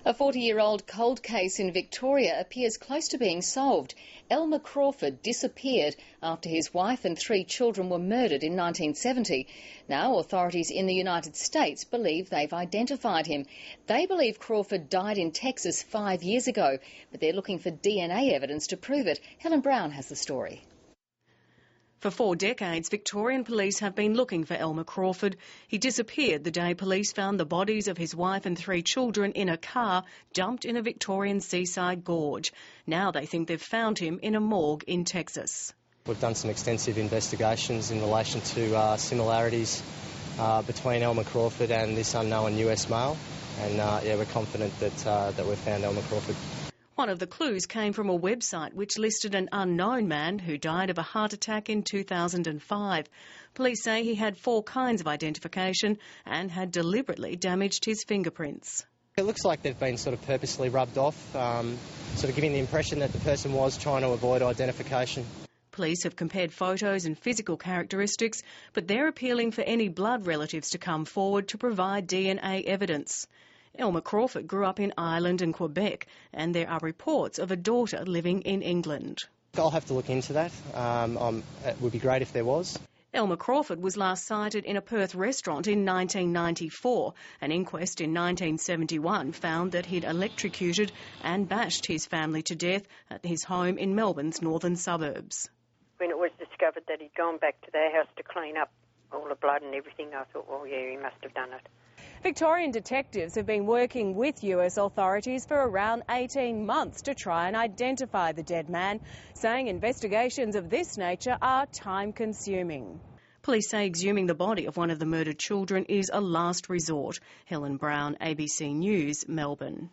A 40-year-old cold case in Victoria appears close to being solved. Elmer Crawford disappeared after his wife and 3 children were murdered in 1970. Now authorities in the United States believe they've identified him. They believe Crawford died in Texas 5 years ago, but they're looking for DNA evidence to prove it. Helen Brown has the story. For 4 decades, Victorian police have been looking for Elmer Crawford. He disappeared the day police found the bodies of his wife and 3 children in a car dumped in a Victorian seaside gorge. Now they think they've found him in a morgue in Texas. We've done some extensive investigations in relation to similarities between Elmer Crawford and this unknown US male, and we're confident that we've found Elmer Crawford. One of the clues came from a website which listed an unknown man who died of a heart attack in 2005. Police say he had 4 kinds of identification and had deliberately damaged his fingerprints. It looks like they've been sort of purposely rubbed off, sort of giving the impression that the person was trying to avoid identification. Police have compared photos and physical characteristics, but they're appealing for any blood relatives to come forward to provide DNA evidence. Elmer Crawford grew up in Ireland and Quebec, and there are reports of a daughter living in England. I'll have to look into that. It would be great if there was. Elmer Crawford was last sighted in a Perth restaurant in 1994. An inquest in 1971 found that he'd electrocuted and bashed his family to death at his home in Melbourne's northern suburbs. When it was discovered that he'd gone back to their house to clean up all the blood and everything, I thought, well, yeah, he must have done it. Victorian detectives have been working with US authorities for around 18 months to try and identify the dead man, saying investigations of this nature are time-consuming. Police say exhuming the body of one of the murdered children is a last resort. Helen Brown, ABC News, Melbourne.